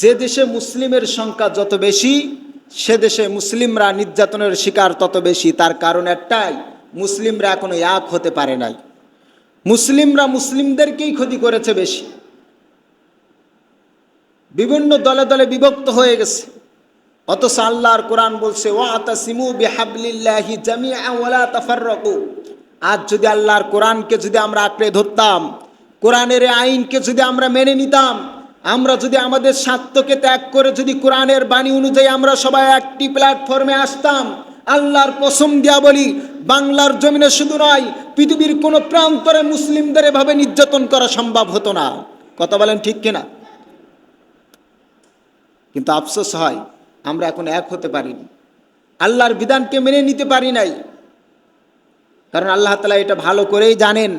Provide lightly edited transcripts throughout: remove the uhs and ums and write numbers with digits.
যে দেশে মুসলিমের সংখ্যা যত বেশি, সে দেশে মুসলিমরা নির্যাতনের শিকার তত বেশি। তার কারণ একটাই, মুসলিমরা এখনো এক হতে পারে নাই। মুসলিমরা মুসলিমদেরকেই ক্ষতি করেছে বেশি, বিভিন্ন দলে দলে বিভক্ত হয়ে গেছে। অথচ আল্লাহর কোরআন বলছে ওয়াতাসিমু বিহাবলিল্লাহি জামিআ ওয়ালা তাফাররাকু। আজ যদি আল্লাহর কোরআনকে যদি আমরা আঁকড়ে ধরতাম, কোরআনের আইনকে যদি আমরা মেনে নিতাম, আমরা যদি আমাদের স্বার্থকে ত্যাগ করে যদি কোরআনের বাণী অনুযায়ী আমরা সবাই একটি প্ল্যাটফর্মে আসতাম, আল্লাহর কসম দিয়া বলি, বাংলার জমিনে শুধু নয়, পৃথিবীর কোনো প্রান্তরে মুসলিমদের এভাবে নির্যাতন করা সম্ভব হতো না। কথা বলেন ঠিক কিনা? কিন্তু আফসোস হয়, আমরা এখন এক হতে পারিনি, আল্লাহর বিধানকে মেনে নিতে পারি নাই। কারণ আল্লাহ তাআলা এটা ভালো করেই জানেন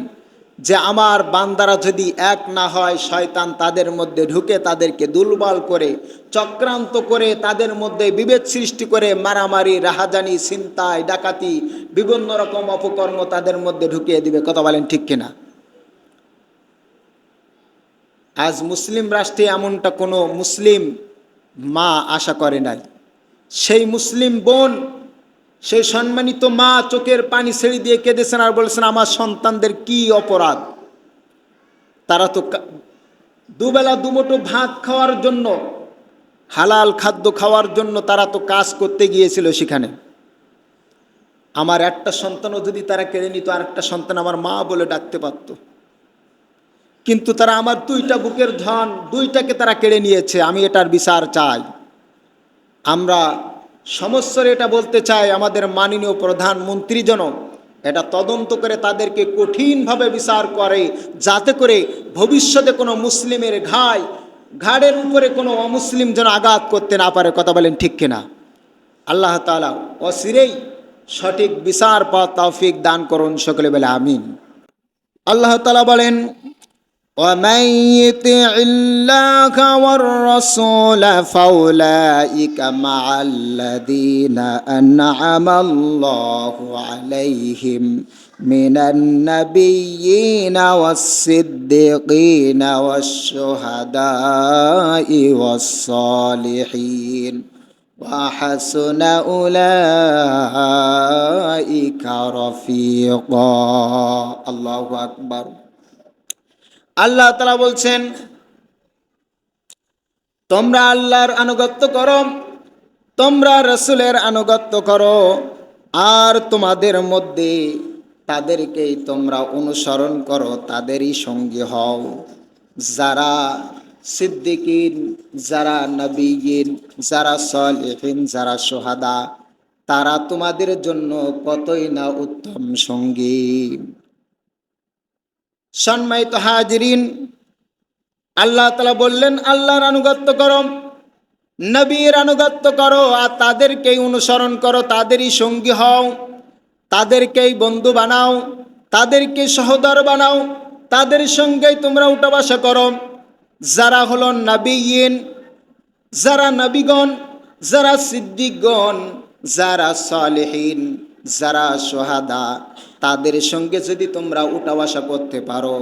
যে আমার বান্দারা যদি এক না হয়, শয়তান তাদের মধ্যে ঢুকে তাদেরকে দুর্বল করে, চক্রান্ত করে, তাদের মধ্যে বিভেদ সৃষ্টি করে মারামারি, রাহাজানি, ছিনতাই, ডাকাতি, বিভিন্ন রকম অপকর্ম তাদের মধ্যে ঢুকিয়ে দিবে। কথা বলেন ঠিক কিনা? আজ মুসলিম রাষ্ট্রে এমনটা কোনো মুসলিম মা আশা করে নাই। সেই মুসলিম বোন, সেই সম্মানিত মা চোখের পানি ছেড়ে দিয়ে কেঁদেছেন আর বলেছেন আমার সন্তানদের কি অপরাধ। তারা তো দুবেলা দুমুঠো ভাত খাওয়ার জন্য, হালাল খাদ্য খাওয়ার জন্য তারা তো কাজ করতে গিয়েছিল সেখানে। আমার একটা সন্তানও যদি তারা কেড়ে নিত, আর একটা সন্তান আমার মা বলে ডাকতে পারত। কিন্তু তারা আমার দুইটা বুকের ধন, দুইটাকে তারা কেড়ে নিয়েছে। আমি এটার বিচার চাই। আমরা সমস্যার এটা বলতে চাই, আমাদের মাননীয় প্রধানমন্ত্রী যেন এটা তদন্ত করে তাদেরকে কঠিনভাবে বিচার করে, যাতে করে ভবিষ্যতে কোনো মুসলিমের ঘাড়ের উপরে কোনো অমুসলিম যেন আঘাত করতে না পারে। কথা বলেন ঠিক কিনা? আল্লাহ তাআলা অচিরেই সঠিক বিচার পাওয়ার তৌফিক দান করুন, সকলে বলে আমিন। আল্লাহ তাআলা বলেন وَمَن يُطِعِ اللَّهَ وَالرَّسُولَ فَأُولَٰئِكَ مَعَ الَّذِينَ أَنْعَمَ اللَّهُ عَلَيْهِم مِّنَ النَّبِيِّينَ وَالصِّدِّيقِينَ وَالشُّهَدَاءِ وَالصَّالِحِينَ وَحَسُنَ أُولَٰئِكَ رَفِيقًا। আল্লাহু আকবার। আল্লাহ তাআলা বলছেন, তোমরা আল্লাহর আনুগত্য করো, তোমরা রাসূলের আনুগত্য করো, আর তোমাদের মধ্যে তাদেরকেই তোমরা অনুসরণ করো, তাদেরই সঙ্গী হও যারা সিদ্দিকিন, যারা নবীন, যারা সালেহিন, যারা শুহাদা। তারা তোমাদের জন্য কতই না উত্তম সঙ্গী। সম্মানিত হাজিরিন, আল্লাহ তাআলা বললেন আল্লাহর আনুগত্য করো, নবীর আনুগত্য করো, আর তাদেরকেই অনুসরণ করো, তাদেরই সঙ্গী হও, তাদেরকেই বন্ধু বানাও, তাদেরকে সহোদর বানাও, তাদের সঙ্গেই তোমরা উঠা বসা করো। যারা হলো নবীন, যারা নবীগণ, যারা সিদ্দিকগণ, যারা সালেহিন, যারা শুহাদা, তাদের সঙ্গে যদি তোমরা উঠা বসা করতে পারো,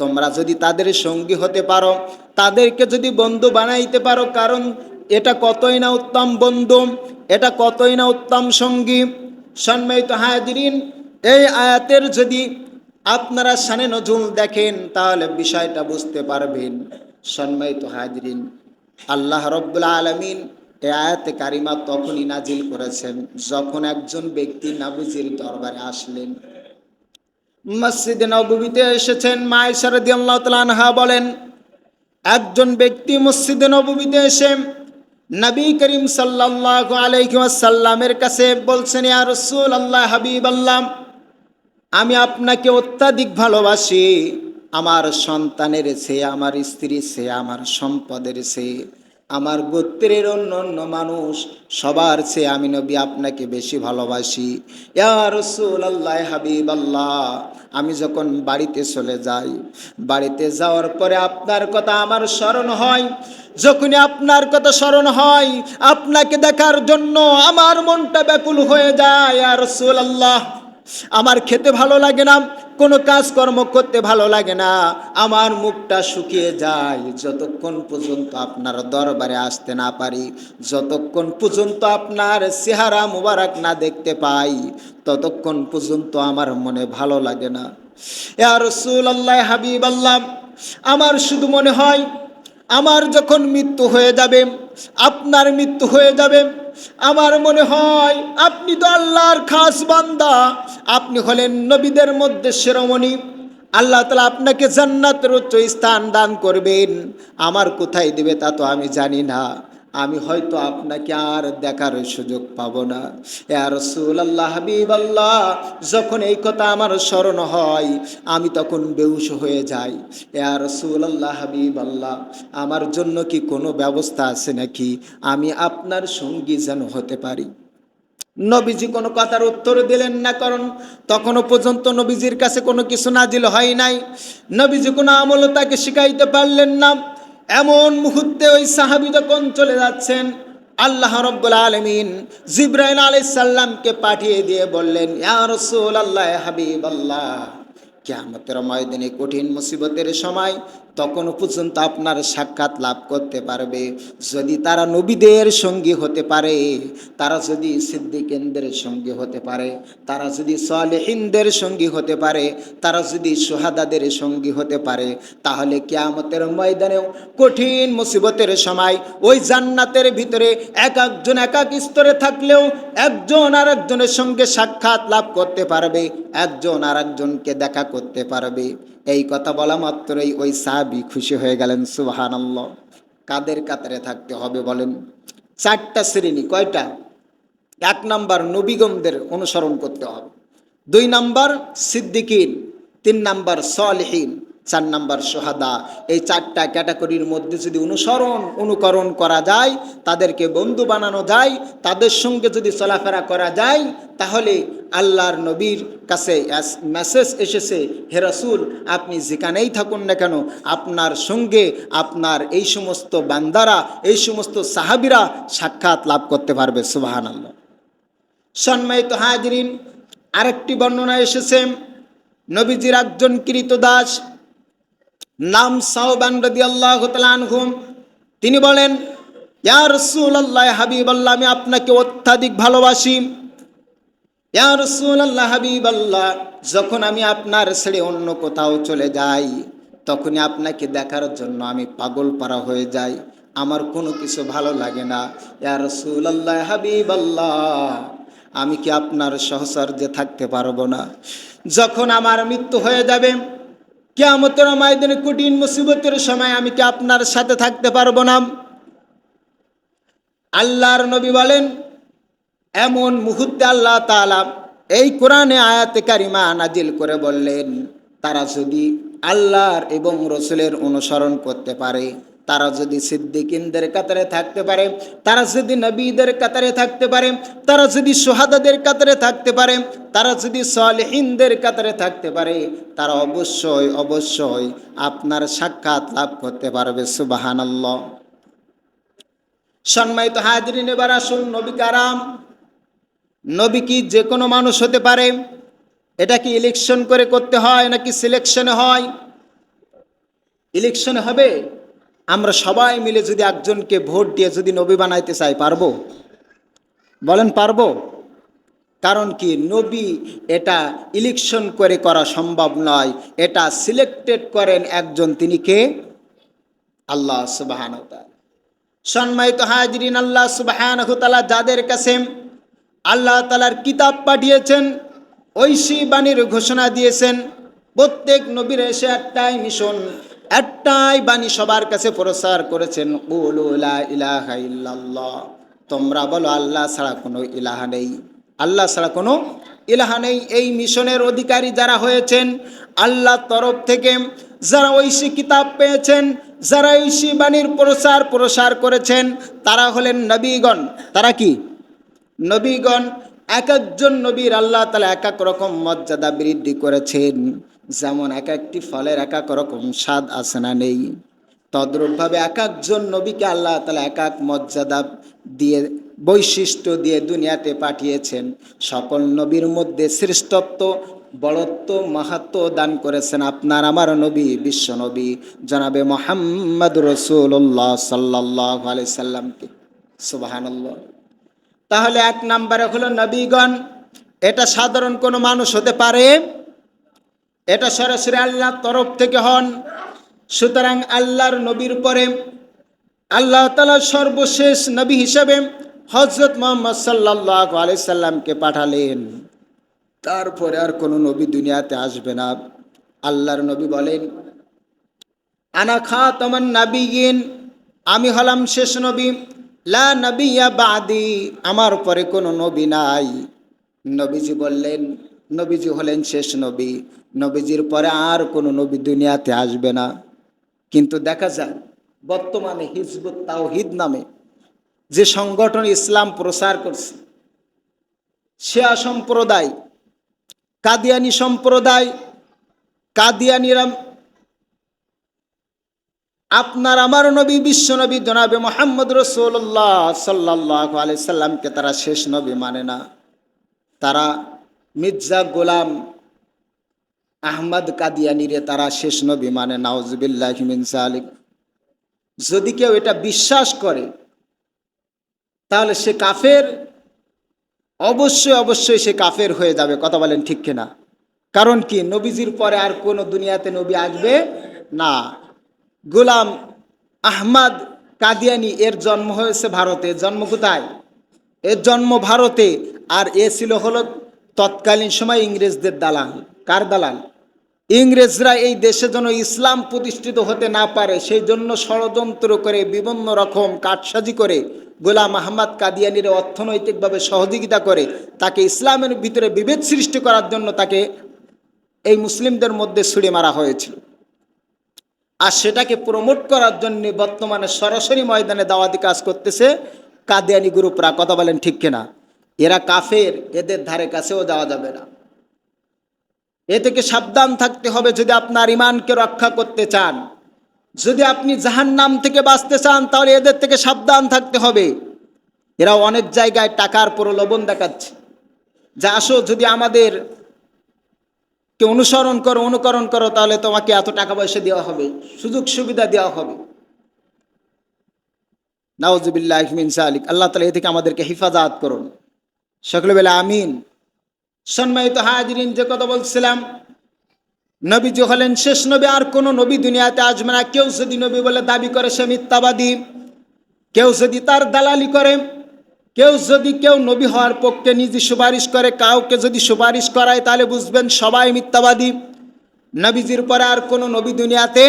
তোমরা যদি তাদের সঙ্গী হতে পারো, তাদেরকে যদি বন্ধু বানাইতে পারো, কারণ এটা কতই না উত্তম বন্ধু, এটা কতই না উত্তম সঙ্গী। সম্মানিত হাজিরিন, এই আয়াতের যদি আপনারা শানে নজুল দেখেন তাহলে বিষয়টা বুঝতে পারবেন। সম্মানিত হাজিরিন, আল্লাহ রাব্বুল আলামিন এই আয়াতে কারিমা তখনই নাজিল করেছেন যখন একজন ব্যক্তি নবীজির দরবারে আসলেন, মসজিদে নববীতে এসেছেন। মা আয়েশা রাদিয়াল্লাহু তাআলা আনহা বলেন, একজন ব্যক্তি মসজিদে নববীতে এসে নবী করিম সাল্লাল্লাহু আলাইহি ওয়াসাল্লামের কাছে বলছেন, ইয়া রাসূলুল্লাহ, হাবিবাল্লাহ, আমি আপনাকে অত্যাধিক ভালোবাসি। আমার সন্তানের চেয়ে, আমার স্ত্রীর চেয়ে, আমার সম্পদের চেয়ে, আমার গোত্রের অন্য অন্য মানুষ সবার চেয়ে আমি নবী আপনাকে বেশি ভালোবাসি। ইয়া রাসূলুল্লাহ, হাবিবাল্লাহ, আমি যখন বাড়িতে চলে যাই, বাড়িতে যাওয়ার পরে আপনার কথা আমার স্মরণ হয়। যখনই আপনার কথা স্মরণ হয়, আপনাকে দেখার জন্য আমার মনটা ব্যাকুল হয়ে যায়। ইয়া রাসূলুল্লাহ, আমার খেতে ভালো লাগে না, কোনো কাজকর্ম করতে ভালো লাগে না, আমার মুখটা শুকিয়ে যায় যতক্ষণ পর্যন্ত আপনার দরবারে আসতে না পারি, যতক্ষণ পর্যন্ত আপনার চেহারা মুবারক না দেখতে পাই, ততক্ষণ পর্যন্ত আমার মনে ভালো লাগে না। ইয়া রাসূলুল্লাহ, হাবিবাল্লাহ, আমার শুধু মনে হয় আমার যখন মৃত্যু হয়ে যাবে, আপনার মৃত্যু হয়ে যাবে, আমার মনে হয় আপনি তো আল্লাহর খাস বান্দা, আপনি হলেন নবীদের মধ্যে শিরোমণি, আল্লাহ তাআলা আপনাকে জান্নাতের উচ্চ স্থান দান করবেন, আমার কোথায় দিবে তা তো আমি জানি না, আমি হয়তো আপনাকে আর দেখার সুযোগ পাবো না। ইয়া রাসূলুল্লাহ, হাবিবাল্লাহ, যখন এই কথা আমার স্মরণ হয় আমি তখন বেহুশ হয়ে যাই। ইয়া রাসূলুল্লাহ, হাবিবাল্লাহ, আমার জন্য কি কোনো ব্যবস্থা আছে নাকি, আমি আপনার সঙ্গী যেন হতে পারি? নবীজি কোনো কথার উত্তর দিলেন না, কারণ তখনও পর্যন্ত নবীজির কাছে কোনো কিছু নাজিল হয় নাই, নবীজি কোনো আমলও তাকে শিখাইতে পারলেন না। এমন মুহূর্তে ওই সাহাবী যখন চলে যাচ্ছেন, আল্লাহ রাব্বুল আলামিন জিবরাইল আলাইহিস সালামকে পাঠিয়ে দিয়ে বললেন, ইয়া রাসূলুল্লাহ, হাবিবাল্লাহ, কিয়ামতের ময়দানে কঠিন মুসিবতের সময় তখনও পর্যন্ত আপনার সাক্ষাৎ লাভ করতে পারবে যদি তারা নবীদের সঙ্গী হতে পারে, তারা যদি সিদ্দিকদের সঙ্গী হতে পারে, তারা যদি সালেহিনদের সঙ্গী হতে পারে, তারা যদি শুহাদাদের সঙ্গী হতে পারে, তাহলে কিয়ামতের ময়দানেও কঠিন মুসিবতের সময় ওই জান্নাতের ভিতরে এক একজন এক এক স্তরে থাকলেও একজন আর একজনের সঙ্গে সাক্ষাৎ লাভ করতে পারবে, একজন আর একজনকে দেখা করতে পারবে। এই কথা বলা মাত্রই ওই সাহাবী খুশি হয়ে গেলেন। সুবহানাল্লাহ। কাদের কাতারে থাকতে হবে বলেন? চারটা শ্রেণী। কয়টা? এক নাম্বার নবীগণদের অনুসরণ করতে হবে, দুই নাম্বার সিদ্দিকিন, তিন নাম্বার সালেহিন, চার নাম্বার শুহাদা। এই চারটা ক্যাটাগরির মধ্যে যদি অনুকরণ করা যায়, তাদেরকে বন্ধু বানানো যায়, তাদের সঙ্গে যদি চলাফেরা করা যায়, তাহলে আল্লাহর নবীর কাছে মেসেজ এসেছে, হে রাসূল, আপনি যেখানেই থাকুন না কেন, আপনার সঙ্গে আপনার এই সমস্ত বান্দারা, এই সমস্ত সাহাবীরা সাক্ষাৎ লাভ করতে পারবে। সুবহানাল্লাহ। সম্মানিত হাজিরিন, আরেকটি বর্ণনা এসেছে, নবীজির একজন কৃতদাস নাম সাওবান রাদিয়াল্লাহু তাআলা আনহু, তিনি বলেন, ইয়া রাসূলুল্লাহ, হাবিবাল্লাহ, আমি আপনাকে অত্যাধিক ভালোবাসি। ইয়া রাসূলুল্লাহ, হাবিবাল্লাহ, যখন আমি আপনার ছেড়ে অন্য কোথাও চলে যাই, তখনই আপনাকে দেখার জন্য আমি পাগল পারা হয়ে যাই, আমার কোনো কিছু ভালো লাগে না। ইয়া রাসূলুল্লাহ, হাবিবাল্লাহ, আমি কি আপনার সহচর্যে থাকতে পারবো না? যখন আমার মৃত্যু হয়ে যাবে, কিয়ামতের ময়দানে কঠিন মুসিবতের সময় আমি কি আপনার সাথে থাকতে পারবো না? আল্লাহর নবী বলেন, এমন মুহূর্তে আল্লাহ তাআলা এই কোরআনে আয়াতে কারিমা নাজিল করে বললেন, তারা যদি আল্লাহর এবং রসুলের অনুসরণ করতে পারে, তারা যদি সিদ্দিকিনদের কাতারে থাকতে পারে, তারা যদি নবীদের কাতারে থাকতে পারে, তারা যদি শুহাদাদের কাতারে থাকতে পারে, তারা যদি সালেহিনদের কাতারে থাকতে পারে, তারা অবশ্যই অবশ্যই আপনার সাক্ষাৎ লাভ করতে পারবে। সুবহানাল্লাহ। সম্মানিত হাজিরিন, এবার আসুন, নবী কারাম। নবী কি যে কোনো মানুষ হতে পারে? এটা কি ইলেকশন করে করতে হয় নাকি সিলেকশনে হয়? ইলেকশনে হবে। আমরা সবাই মিলে যদি একজনকে ভোট দিয়ে যদি নবী বানাইতে চাই, পারবো? বলেন, পারবো? কারণ কি, নবী এটা ইলেকশন করে করা সম্ভব নয়, এটা সিলেক্টেড করেন একজন, তিনি কে? আল্লাহ সুবহানাহু ওয়া তাআলা। সম্মানিত হাজিরিন, আল্লাহ সুবহানাহু ওয়া তাআলা যাদের কাছে আল্লাহ তাআলার কিতাব পাঠিয়েছেন, ঐশী বাণীর ঘোষণা দিয়েছেন, প্রত্যেক নবীর এসে একটাই মিশন, একটাই বাণী সবার কাছে প্রচার করেছেন, কুলু লা ইলাহা ইল্লাল্লাহ, তোমরা বলো আল্লাহ ছাড়া কোনো ইলাহা নেই, আল্লাহ ছাড়া কোনো ইলাহা নেই। এই মিশনের অধিকারী যারা হয়েছেন আল্লাহর তরফ থেকে, যারা ঐশী কিতাব পেয়েছেন, যারা ঐশী বাণীর প্রসার করেছেন, তারা হলেন নবীগণ। তারা কি? নবীগণ। এক একজন নবীর আল্লাহ তাআলা এক এক রকম মর্যাদা বৃদ্ধি করেছেন, যেমন এক একটি ফলের এক এক রকম স্বাদ আছে না নেই, তদ্রূপভাবে এক একজন নবীকে আল্লাহ তাআলা এক এক মর্যাদা দিয়ে বৈশিষ্ট্য দিয়ে দুনিয়াতে পাঠিয়েছেন। সকল নবীর মধ্যে শ্রেষ্ঠত্ব, বড়ত্ব, মাহাত্ম্য দান করেছেন আপনার আমার নবী, বিশ্ব নবী জনাবে মুহাম্মদ রাসূলুল্লাহ সাল্লাল্লাহু আলাইহি সাল্লামকে। সুবহানাল্লাহ। তাহলে এক নম্বরে হলো নবীগণ, এটা সাধারণ কোনো মানুষ হতে পারে, এটা সরাসরি আল্লাহর তরফ থেকে হন। সুতরাং আল্লাহর নবীর পরে আল্লাহ তাআলা সর্বশেষ নবী হিসেবে হযরত মুহাম্মদ সাল্লাল্লাহু আলাইহি সাল্লামকে পাঠালেন। তারপরে আর কোনো নবী দুনিয়াতে আসবে না। আল্লাহর নবী বলেন, আনা খাতামান নাবিয়িন, আমি হলাম শেষ নবী, লা নবিয়্যা বাদি, আমার পরে কোনো নবী নাই। নবীজি বললেন, নবীজি হলেন শেষ নবী, নবীজির পরে আর কোনো নবী দুনিয়াতে আসবে না। কিন্তু দেখা যায় বর্তমানে হিজবুত তাওহীদ নামে যে সংগঠন ইসলাম প্রচার করছে, শিয়া সম্প্রদায়, কাদিয়ানি সম্প্রদায়, কাদিয়ানিরা আপনার আমার নবী, বিশ্ব নবী জনাবে মুহাম্মদ রাসূলুল্লাহ সাল্লাল্লাহু আলাইহি সাল্লামকে তারা শেষ নবী মানে না। তারা মির্জা গোলাম আহমদ কাদিয়ানিরে তারা শেষ নবী মানে। নাউজুবিল্লাহি মিন যালিক। যদি কেউ এটা বিশ্বাস করে তাহলে সে কাফের, অবশ্যই অবশ্যই সে কাফের হয়ে যাবে। কথা বলেন ঠিক কিনা? কারণ কি, নবীজির পরে আর কোনো দুনিয়াতে নবী আসবে না। গোলাম আহমদ কাদিয়ানি এর জন্ম হয়েছে ভারতে। জন্ম কোথায়? এর জন্ম ভারতে। আর এ ছিল হলো তৎকালীন সময় ইংরেজদের দালাল। কার দালাল? ইংরেজরা এই দেশে যেন ইসলাম প্রতিষ্ঠিত হতে না পারে সেই জন্য ষড়যন্ত্র করে বিভিন্ন রকম কাটসাজি করে গোলাম আহমদ কাদিয়ানির অর্থনৈতিকভাবে সহযোগিতা করে তাকে ইসলামের ভিতরে বিভেদ সৃষ্টি করার জন্য তাকে এই মুসলিমদের মধ্যে ছুড়ে মারা হয়েছিল। আর সেটাকে প্রমোট করার জন্য বর্তমানে সরাসরি ময়দানে দাওয়াতি কাজ করতেছে কাদিয়ানি গ্রুপরা। কথা বলেন ঠিক কিনা? এরা কাফের, এদের ধারে কাছেও যাওয়া যাবে না। এ থেকে সাবধান থাকতে হবে যদি আপনার ঈমানকে রক্ষা করতে চান। যদি আপনি জাহান্নাম থেকে বাঁচতে চান তাহলে এদের থেকে সাবধান থাকতে হবে। এরা অনেক জায়গায় টাকার প্রলোভন দেখাচ্ছে, যা আসো যদি আমাদের কে অনুসরণ করো, অনুকরণ করো, তাহলে তোমাকে এত টাকা পয়সা দেওয়া হবে, সুযোগ সুবিধা দেওয়া হবে। নাউজুবিল্লাহি মিন যালিক। আল্লাহ তাআলা এ থেকে আমাদেরকে হেফাজত করুন। সকলে বলে আমিন। সম্মানিত হাজিরিন, যে কথা বলছিলাম, নবীজি হলেন শেষ নবী, আর কোনো নবী দুনিয়াতে আসবে না। কেউ যদি নবী বলে দাবি করে সে মিথ্যাবাদী। কেউ যদি তার দালালি করে, কেউ নবী হওয়ার পক্ষে নিজে সুপারিশ করে, কাউকে যদি সুপারিশ করায়, তাহলে বুঝবেন সবাই মিথ্যাবাদী। নবীজির পরে আর কোনো নবী দুনিয়াতে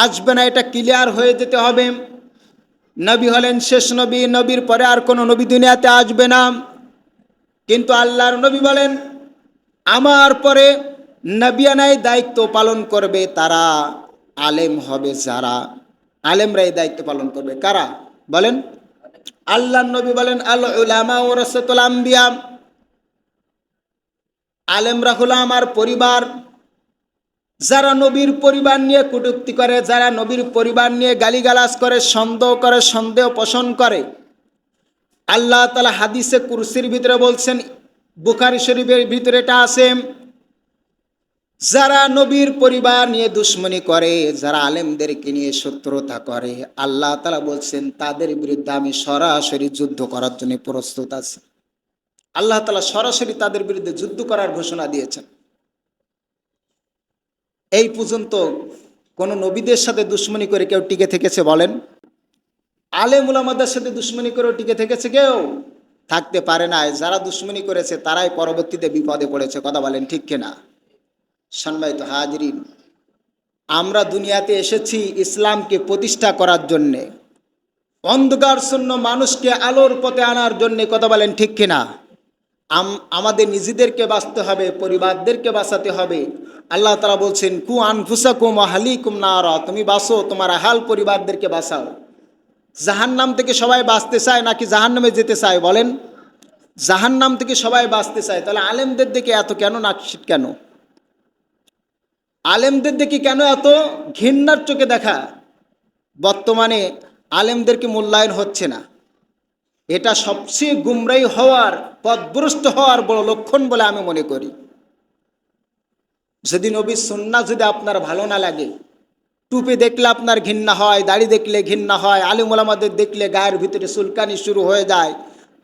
আসবে না, এটা ক্লিয়ার হয়ে যেতে হবে। নবী হলেন শেষ নবী, নবীর পরে আর কোনো নবী দুনিয়াতে আসবে না। কিন্তু আল্লাহর নবী বলেন, আমার পরে নবিয়ানাই দায়িত্ব পালন করবে তারা আলেম হবে। যারা আলেমরা এই দায়িত্ব পালন করবে। কারা বলেন? আল্লাহর নবী বলেন, আল উলামা ওয়ারাসাতুল আম্বিয়া, আলেমরা হলো আমার পরিবার। যারা নবীর পরিবার নিয়ে কটূক্তি করে, যারা নবীর পরিবার নিয়ে গালিগালাজ করে, সন্দেহ পোষণ করে, আল্লাহ তাআলা হাদিসে কুরসির ভিতরে বলছেন, বুখারী শরীফের ভিতরে এটা আছে, যারা নবীর পরিবার নিয়ে দুশ্মনী করে, যারা আলেমদেরকে নিয়ে শত্রুতা করে, আল্লাহ তাআলা বলছেন তাদের বিরুদ্ধে আমি সরাসরি যুদ্ধ করার জন্য প্রস্তুত আছি। আল্লাহ তাআলা সরাসরি তাদের বিরুদ্ধে যুদ্ধ করার ঘোষণা দিয়েছেন। এই পর্যন্ত কোন নবীদের সাথে দুশ্মনী করে কেউ টিকে থেকেছে বলেন? আলেম উলামাদের সাথে দুশ্মনী করে টিকে থেকেছে কেউ? থাকতে পারে না। যারা দুশ্মনী করেছে তারাই পরবর্তীতে বিপদে পড়েছে। কথা বলেন ঠিক কিনা? সম্মানিত হাজিরিন, আমরা দুনিয়াতে এসেছি ইসলামকে প্রতিষ্ঠা করার জন্যে, অন্ধকারশূন্য মানুষকে আলোর পথে আনার জন্যে। কথা বলেন ঠিক কিনা? আমাদের নিজেদেরকে বাঁচতে হবে, পরিবারদেরকে বাঁচাতে হবে। আল্লাহ তাআলা বলছেন, কু আনফুসাকুম ওয়া আহলিকুম নারা, তুমি বাঁচো, তোমার আহাল পরিবারদেরকে বাঁচাও। জাহান্নাম থেকে সবাই বাঁচতে চায় নাকি জাহান্নামে যেতে চায় বলেন? জাহান্নাম থেকে সবাই বাঁচতে চায়। তাহলে আলেমদের দিকে এত কেন নাকশিট? কেন আলেমদের দিকে কেন এত ঘৃণার চোখে দেখা? বর্তমানে আলেমদেরকে মূল্যায়ন হচ্ছে না। এটা সবচেয়ে গুমরাই হওয়ার, পথভ্রষ্ট হওয়ার বড় লক্ষণ বলে আমি মনে করি। যদি নবীর সুন্নাহ যদি আপনার ভালো না লাগে, টুপি দেখলে আপনার ঘৃণা হয়, দাড়ি দেখলে ঘৃণা হয়, আলিম ওলামাদের দেখলে গায়ের ভিতরে চুলকানি শুরু হয়ে যায়,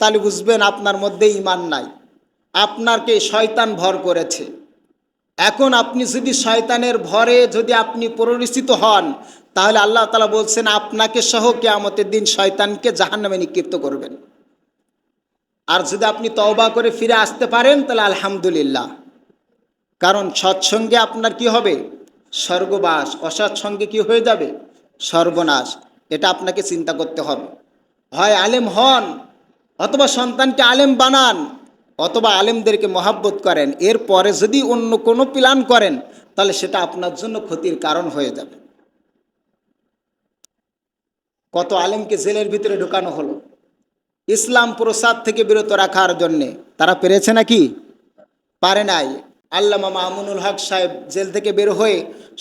তাহলে বুঝবেন আপনার মধ্যে ঈমান নাই, আপনাকে শয়তান ভর করেছে। এখন আপনি যদি শয়তানের ভরে যদি আপনি পরিচিত হন, তাহলে আল্লাহ তাআলা বলছেন আপনাকে সহ কিয়ামতের দিন শয়তানকে জাহান্নামে নিক্ষিপ্ত করবেন। আর যদি আপনি তওবা করে ফিরে আসতে পারেন তাহলে আলহামদুলিল্লাহ, কারণ সৎসঙ্গে আপনার কি হবে? স্বর্গবাস। অসৎসঙ্গে কি হয়ে যাবে? সর্বনাশ। এটা আপনাকে চিন্তা করতে হবে। হয় আলেম হন, অথবা সন্তানকে আলেম বানান, অথবা আলেমদেরকে মহাব্বত করেন। এরপরে যদি অন্য কোনো প্ল্যান করেন তাহলে সেটা আপনার জন্য ক্ষতির কারণ হয়ে যাবে। কত আলেমকে জেলের ভিতরে ঢোকানো হলো ইসলাম প্রসার থেকে বিরত রাখার জন্যে। তারা পেরেছে নাকি? পারে নাই। আল্লামা মামুনুল হক সাহেব জেল থেকে বের হয়ে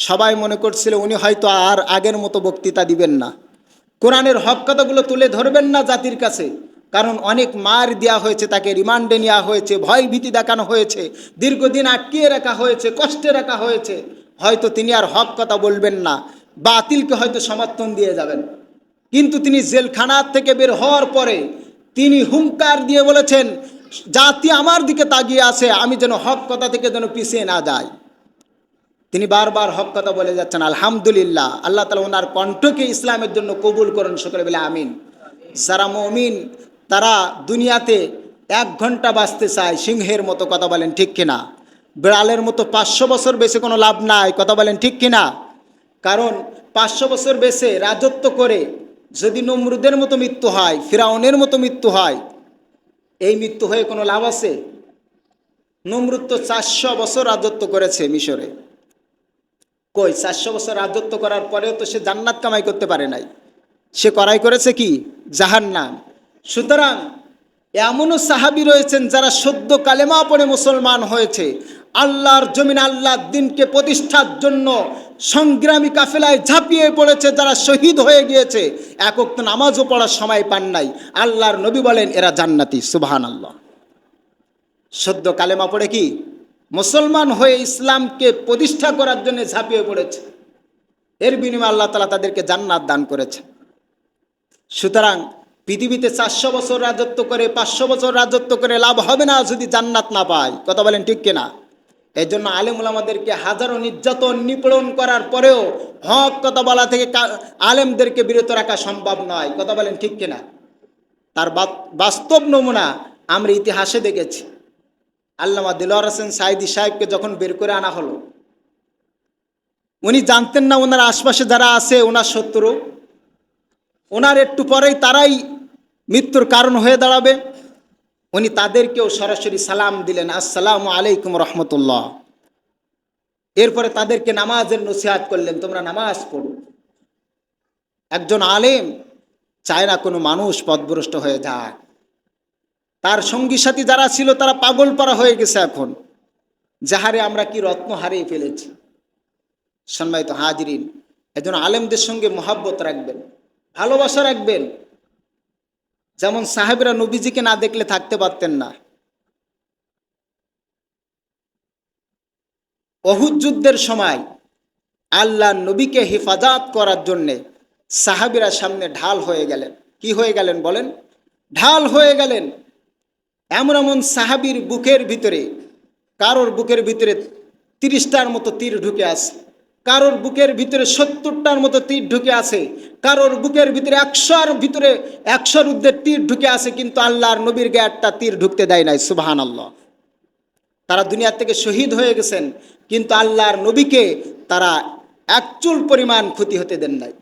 সবাই মনে করছিল উনি হয়তো আর আগের মতো বক্তৃতা দিবেন না, কোরআনের হক কথাগুলো তুলে ধরবেন না জাতির কাছে। কারণ অনেক মার দেওয়া হয়েছে, তাকে রিমান্ডে নেওয়া হয়েছে, ভয় ভীতি দেখানো হয়েছে, দীর্ঘদিন আটকিয়ে রাখা হয়েছে, কষ্টে রাখা হয়েছে। হয়তো তিনি আর হক কথা বলবেন না, বাতিলকে হয়তো সমর্থন দিয়ে যাবেন। কিন্তু তিনি জেলখানার থেকে বের হওয়ার পরে তিনি হুঙ্কার দিয়ে বলেছেন, জাতি আমার দিকে তাকিয়ে আছে, আমি যেন হক কথা থেকে যেন পিছিয়ে না যাই। তিনি বারবার হক কথা বলে যাচ্ছেন। আলহামদুলিল্লাহ, আল্লাহ তাআলা ওনার কণ্ঠকে ইসলামের জন্য কবুল করুন, সকলে বলে আমিন। যারা মুমিন তারা দুনিয়াতে 1 ঘন্টা বাঁচতে চায়, সিংহের মতো, কথা বলেন ঠিক কিনা? বিড়ালের মতো 500 বছর বেঁচে কোনো লাভ নাই, কথা বলেন ঠিক কিনা? কারণ 500 বছর বেঁচে রাজত্ব করে যদি নমরুদের মতো মৃত্যু হয়, ফিরাউনের মতো মৃত্যু হয়, এই মৃত্যু হয়ে কোনো লাভ আছে? নমরুদ তো 400 বছর রাজত্ব করেছে মিশরে। কই 400 বছর রাজত্ব করার পরেও তো সে জান্নাত কামাই করতে পারে নাই, সে করাই করেছে কি? জাহান্নাম। সুতরাং এমনও সাহাবী রয়েছেন যারা সদ্য কালেমা পড়ে মুসলমান হয়েছে, আল্লাহর জমিন আল্লাহর দ্বীনকে প্রতিষ্ঠার জন্য সংগ্রামী কাফেলায় ঝাঁপিয়ে পড়েছে, যারা শহীদ হয়ে গিয়েছে, এক ওয়াক্ত নামাজও পড়ার সময় পান নাই। আল্লাহর নবী বলেন এরা জান্নাতি। সুবহানাল্লাহ। সদ্য কালেমা পড়ে কি মুসলমান হয়ে ইসলামকে প্রতিষ্ঠা করার জন্য ঝাঁপিয়ে পড়েছে, এর বিনিময়ে আল্লাহ তাআলা তাদেরকে জান্নাত দান করেছে। সুতরাং পৃথিবীতে 400 বছর রাজত্ব করে, 500 বছর রাজত্ব করে লাভ হবে না যদি জান্নাত না পায়, কথা বলেন ঠিক কিনা? এই জন্য আলেম ওলামাদেরকে হাজারো নির্যাতন নিপীড়ন করার পরেও হক কথা বলা থেকে আলেমদেরকে বিরত রাখা সম্ভব নয়, কথা বলেন ঠিক কিনা? তার বাস্তব নমুনা আমরা ইতিহাসে দেখেছি। আল্লামা দিলওয়ার হোসেন সাঈদী সাহেবকে যখন বের করে আনা হলো, উনি জানতেন না ওনার আশপাশে যারা আছে ওনার শত্রু, ওনার একটু পরেই তারাই মৃত্যুর কারণ হয়ে দাঁড়াবে। উনি তাদেরকেও সরাসরি সালাম দিলেন, আসসালামু আলাইকুম রহমতুল্লাহ। এরপরে তাদেরকে নামাজের নসিহত করলেন, তোমরা নামাজ পড়ো। একজন আলেম চায় না কোনো মানুষ পথভ্রষ্ট হয়ে যায়। তার সঙ্গী সাথী যারা ছিল তারা পাগল পারা হয়ে গেছে এখন, যাহারে আমরা কি রত্ন হারিয়ে ফেলেছি। সম্মানিত হাজিরিন, একজন আলেমদের সঙ্গে মহাব্বত রাখবেন, ভালোবাসা রাখবেন। যেমন সাহেবরা নবীজিকে না দেখলে থাকতে পারতেন না। উহুদ যুদ্ধের সময় আল্লাহ নবীকে হেফাজত করার জন্যে সাহাবীরা সামনে ঢাল হয়ে গেলেন। কি হয়ে গেলেন বলেন? ঢাল হয়ে গেলেন। এমন এমন সাহাবীর বুকের ভিতরে, কারোর বুকের ভিতরে 30টার মতো তীর ঢুকে আছে, কারোর বুকের ভিতরে 70টার মতো তীর ঢুকে আছে, কারোর বুকের ভিতরে 100-র ভিতরে 100-র ঊর্ধ্বে তীর ঢুকে আছে, কিন্তু আল্লাহর নবীর গায়ে একটা তীর ঢুকতে দেয় নাই। সুবহানাল্লাহ। তারা দুনিয়া থেকে শহীদ হয়ে গেছেন, কিন্তু আল্লাহর নবীকে তারা এক চুল পরিমাণ ক্ষতি হতে দেন নাই।